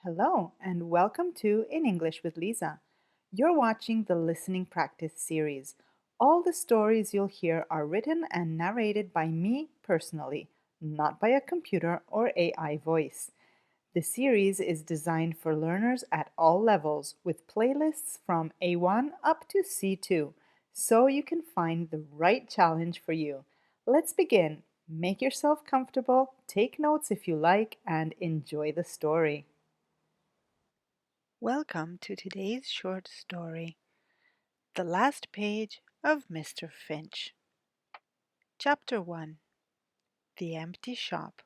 Hello, and welcome to In English with Lisa. You're watching the Listening Practice series. All the stories you'll hear are written and narrated by me personally, not by a computer or AI voice. The series is designed for learners at all levels, with playlists from A1 up to C2, so you can find the right challenge for you. Let's begin. Make yourself comfortable, take notes if you like, and enjoy the story. Welcome to today's short story, The Last Page of Mr. Finch. Chapter 1. The Empty Shop.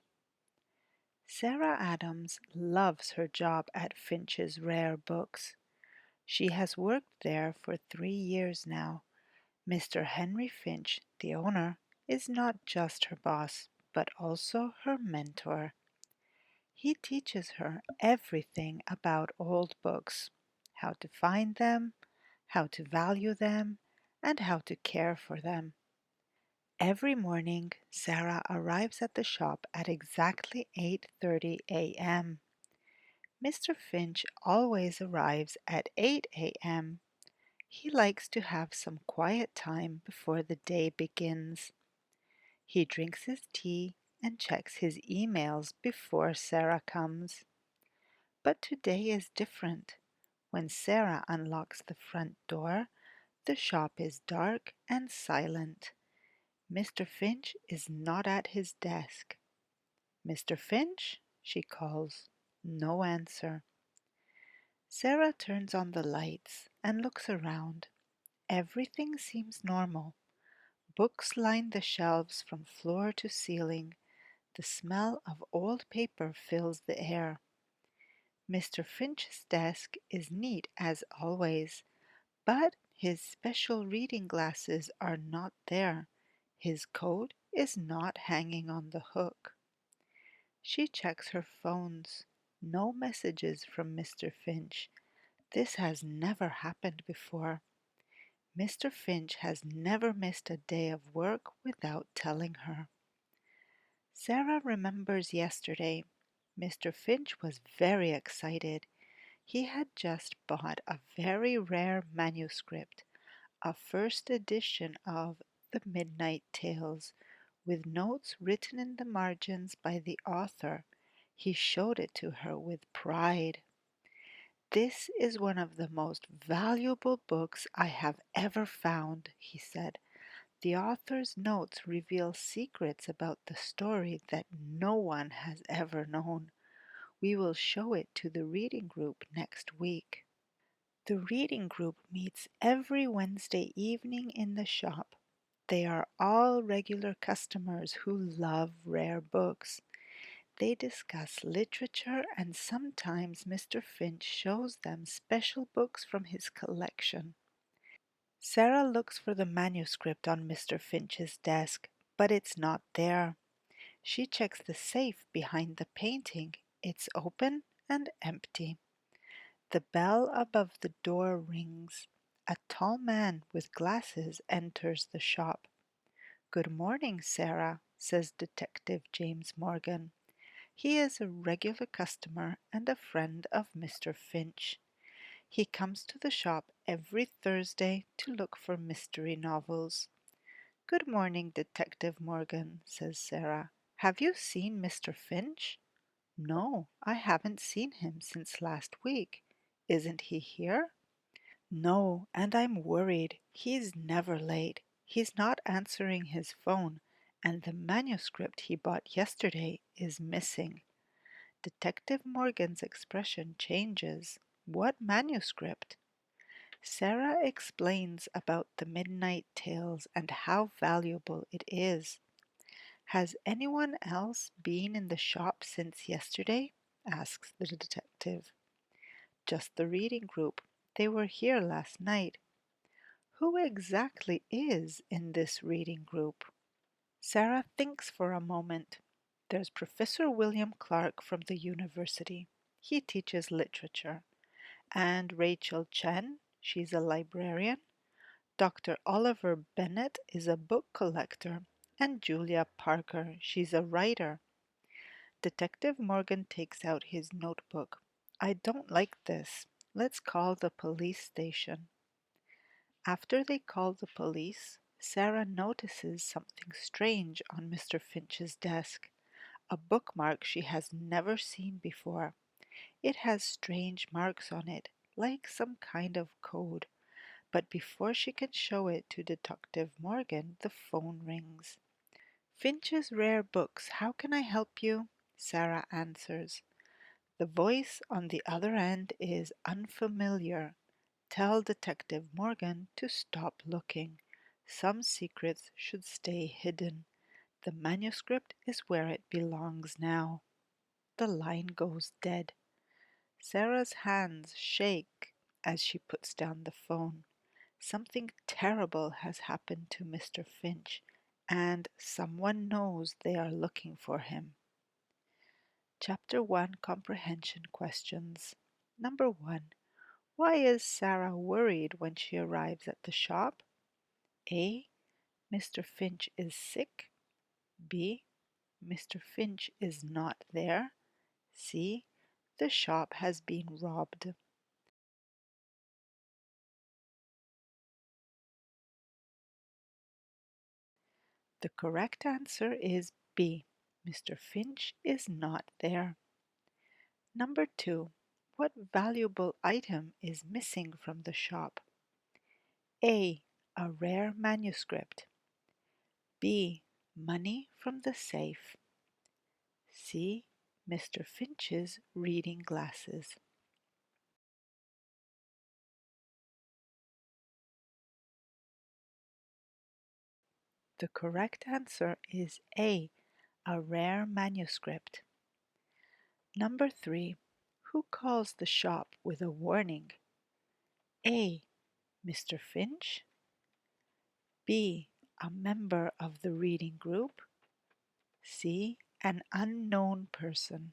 Sarah Adams loves her job at Finch's Rare Books. She has worked there for 3 years now. Mr. Henry Finch, the owner, is not just her boss, but also her mentor. He teaches her everything about old books, how to find them, how to value them, and how to care for them. Every morning, Sarah arrives at the shop at exactly 8:30 a.m. Mr. Finch always arrives at 8 a.m. He likes to have some quiet time before the day begins. He drinks his tea and checks his emails before Sarah comes. But today is different. When Sarah unlocks the front door, the shop is dark and silent. Mr. Finch is not at his desk. "Mr. Finch?" she calls. No answer. Sarah turns on the lights and looks around. Everything seems normal. Books line the shelves from floor to ceiling. The smell of old paper fills the air. Mr. Finch's desk is neat as always, but his special reading glasses are not there. His coat is not hanging on the hook. She checks her phones. No messages from Mr. Finch. This has never happened before. Mr. Finch has never missed a day of work without telling her. Sarah remembers yesterday. Mr. Finch was very excited. He had just bought a very rare manuscript, a first edition of The Midnight Tales, with notes written in the margins by the author. He showed it to her with pride. "This is one of the most valuable books I have ever found," he said. "The author's notes reveal secrets about the story that no one has ever known. We will show it to the reading group next week." The reading group meets every Wednesday evening in the shop. They are all regular customers who love rare books. They discuss literature, and sometimes Mr. Finch shows them special books from his collection. Sarah looks for the manuscript on Mr. Finch's desk, but it's not there. She checks the safe behind the painting. It's open and empty. The bell above the door rings. A tall man with glasses enters the shop. "Good morning, Sarah," says Detective James Morgan. He is a regular customer and a friend of Mr. Finch. He comes to the shop every Thursday to look for mystery novels. "Good morning, Detective Morgan," says Sarah. "Have you seen Mr. Finch?" "No, I haven't seen him since last week. Isn't he here?" "No, and I'm worried. He's never late. He's not answering his phone, and the manuscript he bought yesterday is missing." Detective Morgan's expression changes. "What manuscript?" Sarah explains about the Midnight Tales and how valuable it is. "Has anyone else been in the shop since yesterday?" asks the detective. "Just the reading group. They were here last night." "Who exactly is in this reading group?" Sarah thinks for a moment. There's Professor William Clark from the university. He teaches literature. And Rachel Chen, she's a librarian. Dr. Oliver Bennett is a book collector. And Julia Parker, she's a writer. Detective Morgan takes out his notebook. I don't like this. Let's call the police station. After they call the police, Sarah notices something strange on Mr. Finch's desk, a bookmark she has never seen before. It has strange marks on it, like some kind of code. But before she can show it to Detective Morgan, the phone rings. Finch's Rare Books, how can I help you? Sarah answers. The voice on the other end is unfamiliar. Tell Detective Morgan to stop looking. Some secrets should stay hidden. The manuscript is where it belongs now. The line goes dead. Sarah's hands shake as she puts down the phone. Something terrible has happened to Mr. Finch, and someone knows they are looking for him. Chapter 1 Comprehension Questions. Number 1. Why is Sarah worried when she arrives at the shop? A. Mr. Finch is sick. B. Mr. Finch is not there. C. The shop has been robbed. The correct answer is B. Mr. Finch is not there. Number 2. What valuable item is missing from the shop? A. A rare manuscript. B. Money from the safe. C. Mr. Finch's reading glasses. The correct answer is A. A rare manuscript. Number 3. Who calls the shop with a warning? A. Mr. Finch. B. A member of the reading group. C. An unknown person.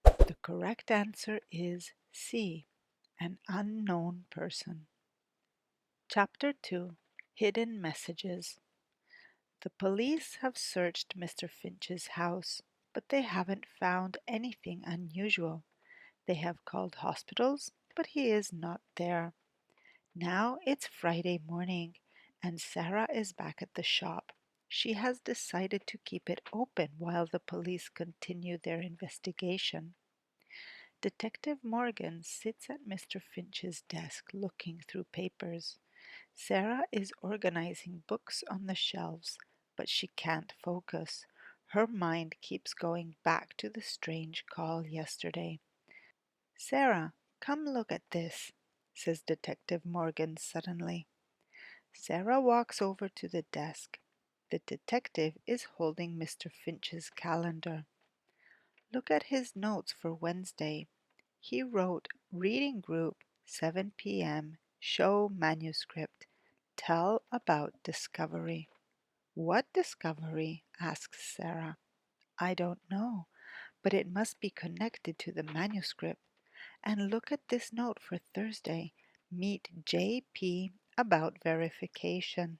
The correct answer is C. An unknown person. Chapter 2 Hidden Messages. The police have searched Mr. Finch's house, but they haven't found anything unusual. They have called hospitals, but he is not there. Now it's Friday morning, and Sarah is back at the shop. She has decided to keep it open while the police continue their investigation. Detective Morgan sits at Mr. Finch's desk looking through papers. Sarah is organizing books on the shelves, but she can't focus. Her mind keeps going back to the strange call yesterday. Sarah, come look at this, says Detective Morgan suddenly. Sarah walks over to the desk. The detective is holding Mr. Finch's calendar. Look at his notes for Wednesday. He wrote Reading Group, 7 p.m., Show Manuscript, Tell about Discovery. What discovery? asks Sarah. I don't know, but it must be connected to the manuscript. And look at this note for Thursday. Meet J.P. about verification.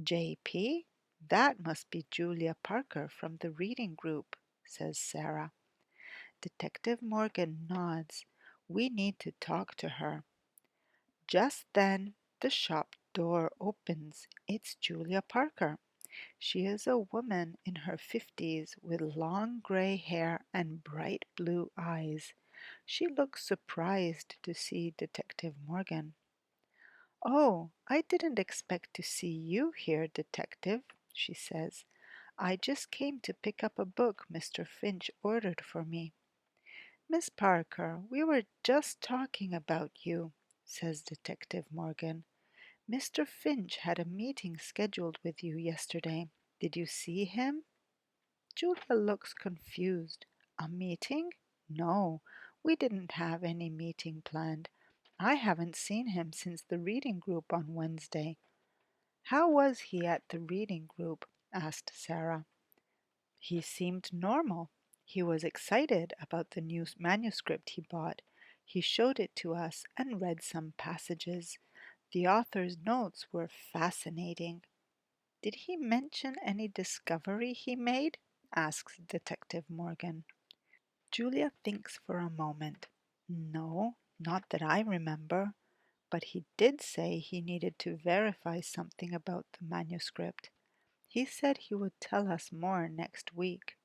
J.P.? That must be Julia Parker from the reading group, says Sarah. Detective Morgan nods. We need to talk to her. Just then, the shop door opens. It's Julia Parker. She is a woman in her 50s with long gray hair and bright blue eyes. She looks surprised to see Detective Morgan. Oh, I didn't expect to see you here, Detective, she says. I just came to pick up a book Mr. Finch ordered for me. Miss Parker, we were just talking about you, says Detective Morgan. Mr. Finch had a meeting scheduled with you yesterday. Did you see him? Julia looks confused. A meeting? No, we didn't have any meeting planned. I haven't seen him since the reading group on Wednesday. How was he at the reading group? Asked Sarah. He seemed normal. He was excited about the new manuscript he bought. He showed it to us and read some passages. The author's notes were fascinating. Did he mention any discovery he made? Asks Detective Morgan. Julia thinks for a moment. No, not that I remember, but he did say he needed to verify something about the manuscript. He said he would tell us more next week.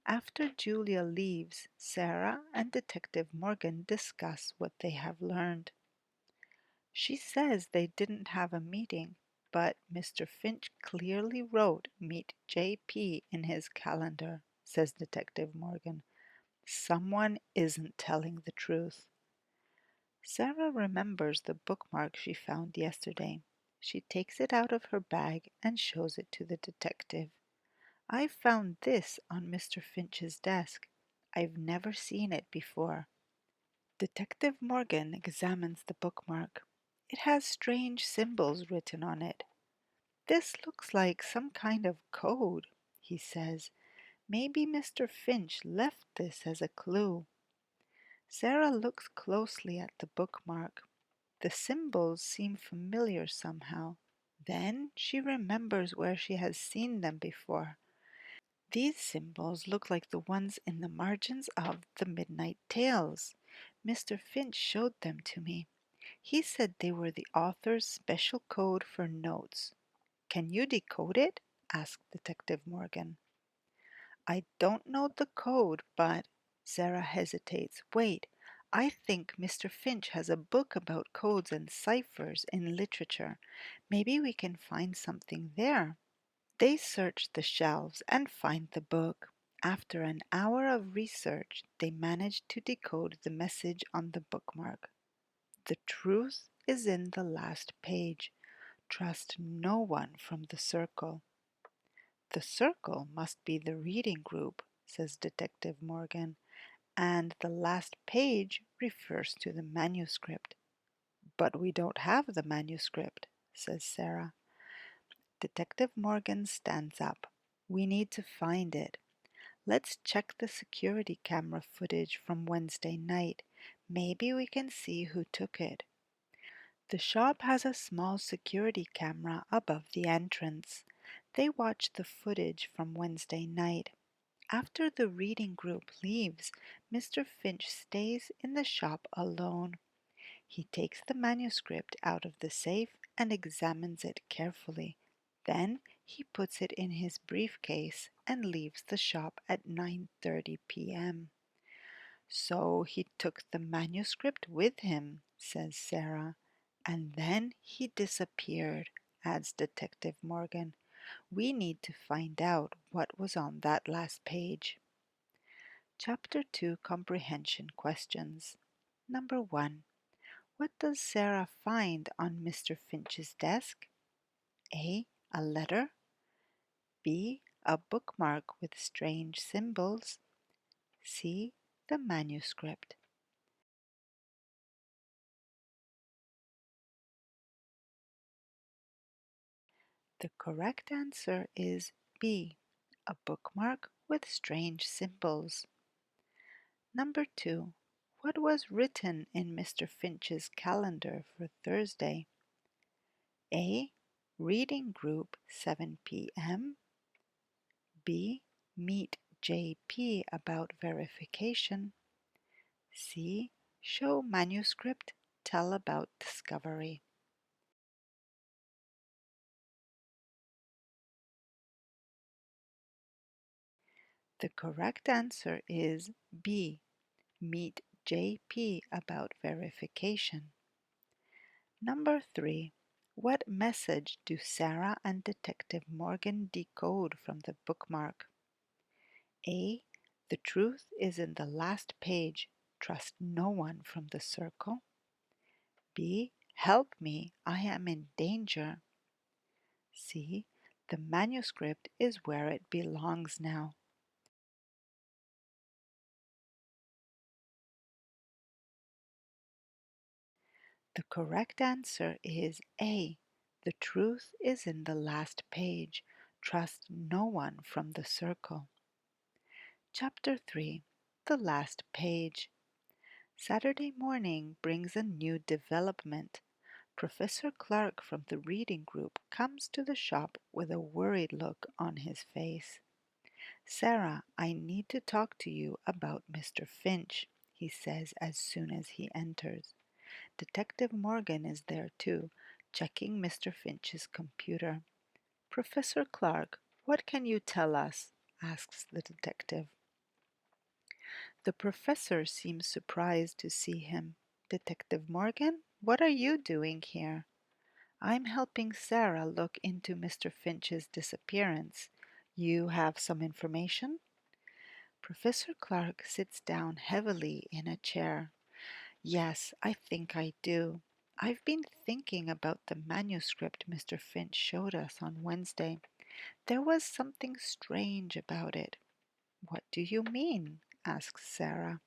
After Julia leaves, Sarah and Detective Morgan discuss what they have learned. She says they didn't have a meeting, but Mr. Finch clearly wrote "Meet J.P." in his calendar, says Detective Morgan. Someone isn't telling the truth. Sarah remembers the bookmark she found yesterday. She takes it out of her bag and shows it to the detective. "I found this on Mr. Finch's desk. I've never seen it before." Detective Morgan examines the bookmark. It has strange symbols written on it. "This looks like some kind of code," he says. "Maybe Mr. Finch left this as a clue." Sarah looks closely at the bookmark. The symbols seem familiar somehow. Then she remembers where she has seen them before. These symbols look like the ones in the margins of the Midnight Tales. Mr. Finch showed them to me. He said they were the author's special code for notes. "Can you decode it?" asked Detective Morgan. "I don't know the code, but—" Sarah hesitates. "Wait, I think Mr. Finch has a book about codes and ciphers in literature. Maybe we can find something there." They search the shelves and find the book. After an hour of research, they manage to decode the message on the bookmark. "The truth is in the last page. Trust no one from the circle." "The circle must be the reading group," says Detective Morgan, "and the last page refers to the manuscript." "But we don't have the manuscript," says Sarah. Detective Morgan stands up. "We need to find it. Let's check the security camera footage from Wednesday night. Maybe we can see who took it." The shop has a small security camera above the entrance. They watch the footage from Wednesday night. After the reading group leaves, Mr. Finch stays in the shop alone. He takes the manuscript out of the safe and examines it carefully. Then he puts it in his briefcase and leaves the shop at 9:30 p.m. "So he took the manuscript with him," says Sarah. "And then he disappeared," adds Detective Morgan. "We need to find out what was on that last page." Chapter 2 Comprehension Questions. Number 1. What does Sarah find on Mr. Finch's desk? A. A letter. B. A bookmark with strange symbols. C. The manuscript. The correct answer is B. A bookmark with strange symbols. Number 2. What was written in Mr. Finch's calendar for Thursday? A. Reading group 7 p.m. B. Meet J.P. about verification. C. Show manuscript, tell about discovery. The correct answer is B. Meet J.P. about verification. Number 3. What message do Sarah and Detective Morgan decode from the bookmark? A. The truth is in the last page. Trust no one from the circle. B. Help me, I am in danger. C. The manuscript is where it belongs now. The correct answer is A. The truth is in the last page. Trust no one from the circle. Chapter 3. The last page. Saturday morning brings a new development. Professor Clark from the reading group comes to the shop with a worried look on his face. Sarah, I need to talk to you about Mr. Finch, he says as soon as he enters. Detective Morgan is there too, checking Mr. Finch's computer. Professor Clark, what can you tell us? Asks the detective. The professor seems surprised to see him. Detective Morgan, what are you doing here? I'm helping Sarah look into Mr. Finch's disappearance. You have some information? Professor Clark sits down heavily in a chair. Yes, I think I do. I've been thinking about the manuscript Mr. Finch showed us on Wednesday. There was something strange about it. What do you mean? Asks Sarah.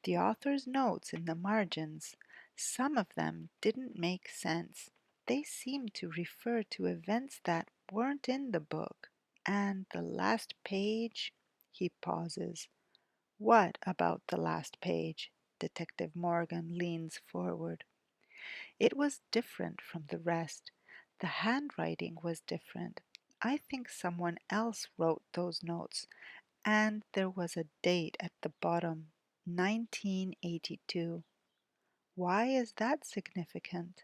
The author's notes in the margins. Some of them didn't make sense. They seemed to refer to events that weren't in the book. And the last page, he pauses. What about the last page? Detective Morgan leans forward. It was different from the rest. The handwriting was different. I think someone else wrote those notes, and there was a date at the bottom, 1982. Why is that significant?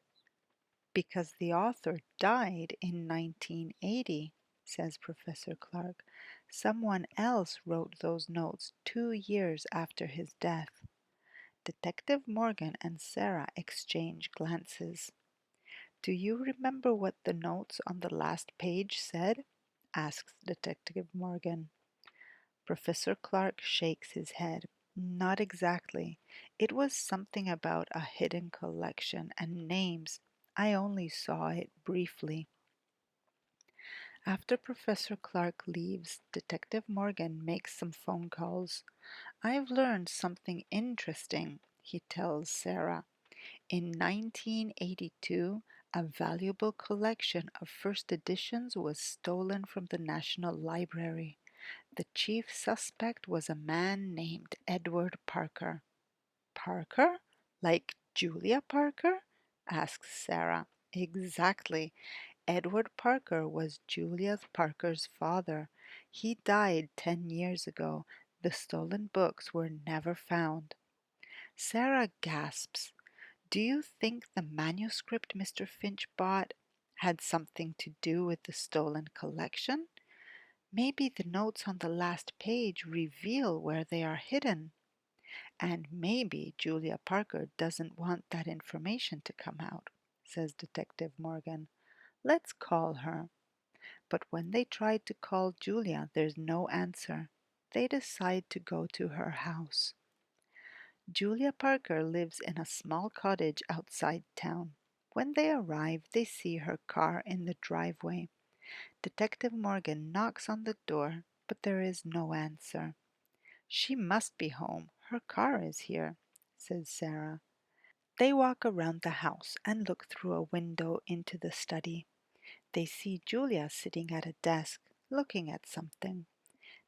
Because the author died in 1980, says Professor Clark. Someone else wrote those notes 2 years after his death. Detective Morgan and Sarah exchange glances. Do you remember what the notes on the last page said? Asks Detective Morgan. Professor Clark shakes his head. Not exactly. It was something about a hidden collection and names. I only saw it briefly. After Professor Clark leaves, Detective Morgan makes some phone calls. I've learned something interesting, he tells Sarah. In 1982, a valuable collection of first editions was stolen from the National Library. The chief suspect was a man named Edward Parker. Parker? Like Julia Parker? Asks Sarah. Exactly. Edward Parker was Julia Parker's father. He died 10 years ago. The stolen books were never found. Sarah gasps. Do you think the manuscript Mr. Finch bought had something to do with the stolen collection? Maybe the notes on the last page reveal where they are hidden. And maybe Julia Parker doesn't want that information to come out, says Detective Morgan. Let's call her. But when they try to call Julia, there's no answer. They decide to go to her house. Julia Parker lives in a small cottage outside town. When they arrive, they see her car in the driveway. Detective Morgan knocks on the door, but there is no answer. She must be home. Her car is here, says Sarah. They walk around the house and look through a window into the study. They see Julia sitting at a desk, looking at something.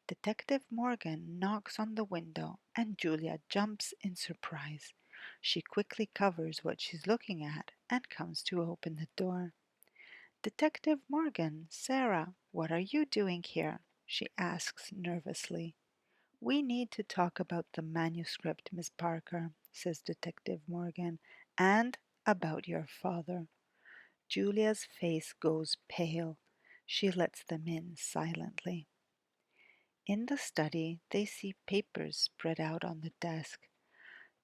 Detective Morgan knocks on the window, and Julia jumps in surprise. She quickly covers what she's looking at and comes to open the door. Detective Morgan, Sarah, what are you doing here? She asks nervously. We need to talk about the manuscript, Miss Parker, says Detective Morgan, and about your father. Julia's face goes pale. She lets them in silently. In the study, they see papers spread out on the desk.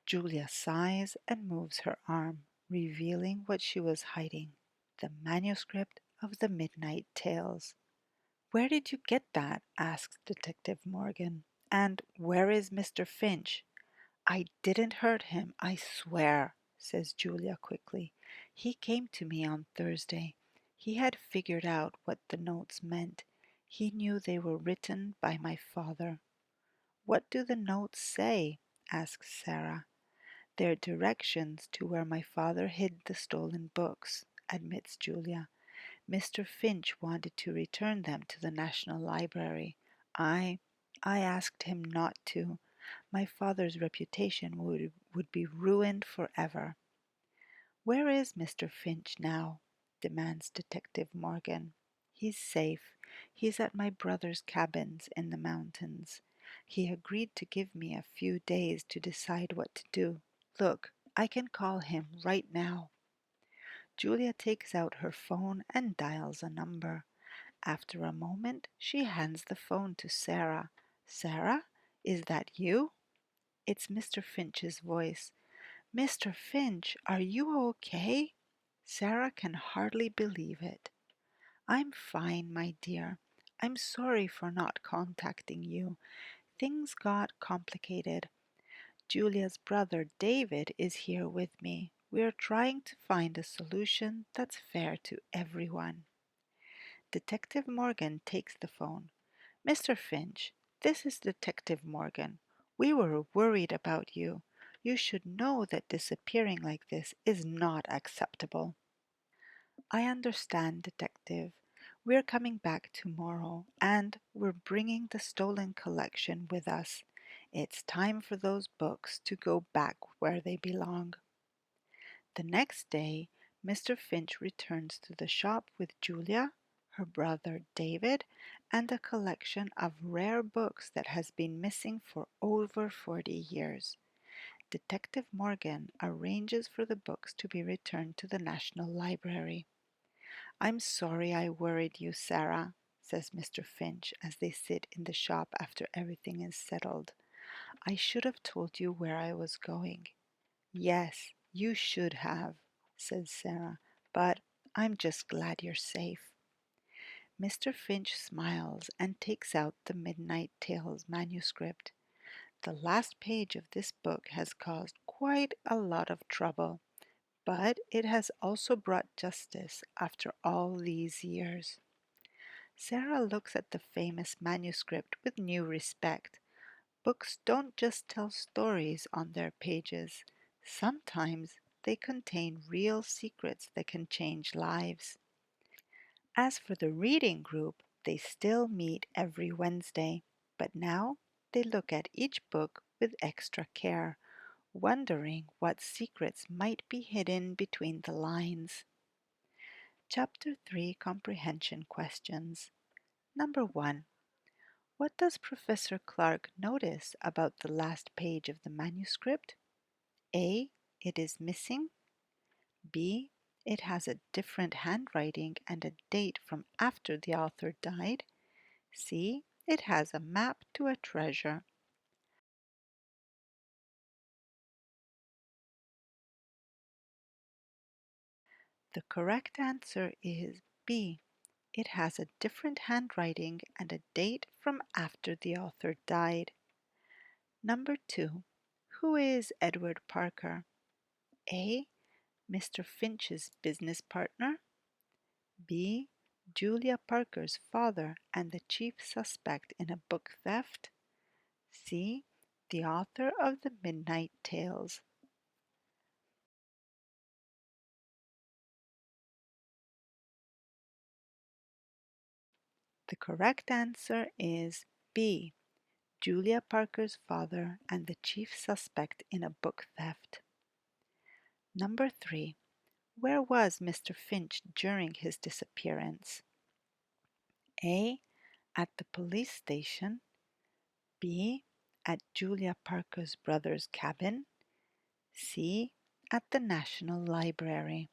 Julia sighs and moves her arm, revealing what she was hiding, the manuscript of the Midnight Tales. Where did you get that? Asks Detective Morgan. And where is Mr. Finch? I didn't hurt him, I swear, says Julia quickly. He came to me on Thursday. He had figured out what the notes meant. He knew they were written by my father. What do the notes say? Asks Sarah. They're directions to where my father hid the stolen books, admits Julia. Mr. Finch wanted to return them to the National Library. I I asked him not to. My father's reputation would be ruined forever. "Where is Mr. Finch now?" demands Detective Morgan. "He's safe. He's at my brother's cabins in the mountains. He agreed to give me a few days to decide what to do. Look, I can call him right now." Julia takes out her phone and dials a number. After a moment, she hands the phone to Sarah. "Sarah, is that you?" It's Mr. Finch's voice. "Mr. Finch, are you okay?" Sarah can hardly believe it. "I'm fine, my dear. I'm sorry for not contacting you. Things got complicated. Julia's brother David is here with me. We're trying to find a solution that's fair to everyone." Detective Morgan takes the phone. "Mr. Finch, this is Detective Morgan. We were worried about you. You should know that disappearing like this is not acceptable." "I understand, Detective. We're coming back tomorrow, and we're bringing the stolen collection with us. It's time for those books to go back where they belong." The next day, Mr. Finch returns to the shop with Julia, her brother David, and a collection of rare books that has been missing for over 40 years. Detective Morgan arranges for the books to be returned to the National Library. "I'm sorry I worried you, Sarah," says Mr. Finch as they sit in the shop after everything is settled. "I should have told you where I was going." "Yes, you should have," says Sarah, "but I'm just glad you're safe." Mr. Finch smiles and takes out the Midnight Tales manuscript. The last page of this book has caused quite a lot of trouble, but it has also brought justice after all these years. Sarah looks at the famous manuscript with new respect. Books don't just tell stories on their pages. Sometimes they contain real secrets that can change lives. As for the reading group, they still meet every Wednesday, but now they look at each book with extra care, wondering what secrets might be hidden between the lines. Chapter 3 Comprehension Questions. Number 1. What does Professor Clark notice about the last page of the manuscript? A. It is missing. B. It has a different handwriting and a date from after the author died. C. It has a map to a treasure. The correct answer is B. It has a different handwriting and a date from after the author died. Number 2. Who is Edward Parker? A. Mr. Finch's business partner. B. Julia Parker's father and the chief suspect in a book theft. C. The author of the Midnight Tales. The correct answer is B. Julia Parker's father and the chief suspect in a book theft. Number 3. Where was Mr. Finch during his disappearance? A. At the police station. B. At Julia Parker's brother's cabin. C. At the National Library.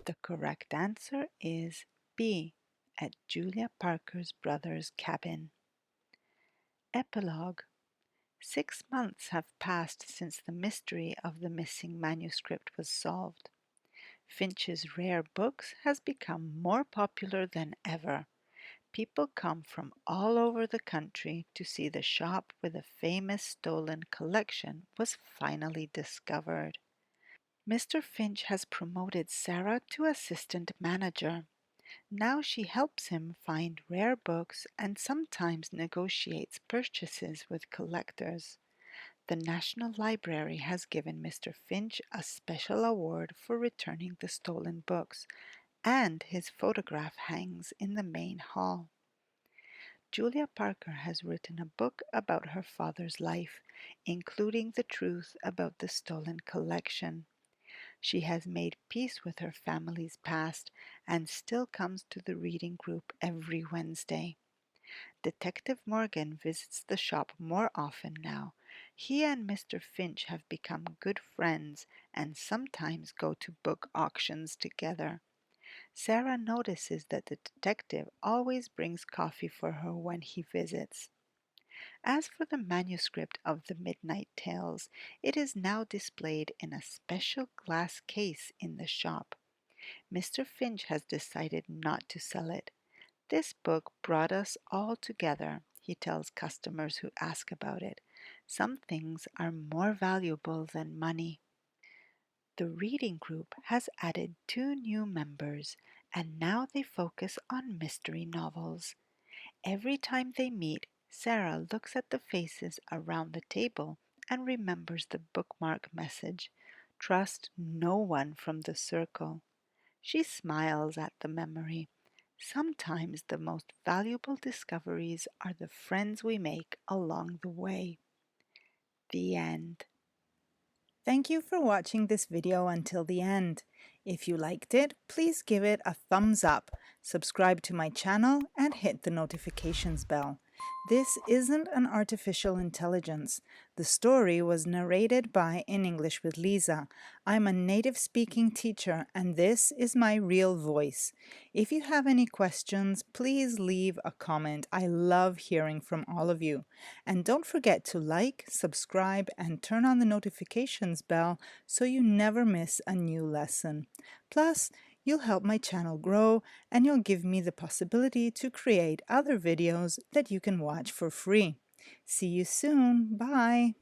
The correct answer is B. At Julia Parker's brother's cabin. Epilogue. 6 months have passed since the mystery of the missing manuscript was solved. Finch's rare books has become more popular than ever. People come from all over the country to see the shop where the famous stolen collection was finally discovered. Mr. Finch has promoted Sarah to assistant manager. Now she helps him find rare books and sometimes negotiates purchases with collectors. The National Library has given Mr. Finch a special award for returning the stolen books, and his photograph hangs in the main hall. Julia Parker has written a book about her father's life, including the truth about the stolen collection. She has made peace with her family's past and still comes to the reading group every Wednesday. Detective Morgan visits the shop more often now. He and Mr. Finch have become good friends and sometimes go to book auctions together. Sarah notices that the detective always brings coffee for her when he visits. As for the manuscript of the Midnight Tales, it is now displayed in a special glass case in the shop. Mr. Finch has decided not to sell it. This book brought us all together, he tells customers who ask about it. Some things are more valuable than money. The reading group has added 2 new members, and now they focus on mystery novels. Every time they meet, Sarah looks at the faces around the table and remembers the bookmark message, "Trust no one from the circle." She smiles at the memory. Sometimes the most valuable discoveries are the friends we make along the way. The end. Thank you for watching this video until the end. If you liked it, please give it a thumbs up, subscribe to my channel, and hit the notifications bell. This isn't an artificial intelligence. The story was narrated by In English with Lisa. I'm a native speaking teacher, and this is my real voice. If you have any questions, please leave a comment. I love hearing from all of you. And don't forget to like, subscribe, and turn on the notifications bell so you never miss a new lesson. Plus, you'll help my channel grow and you'll give me the possibility to create other videos that you can watch for free. See you soon. Bye.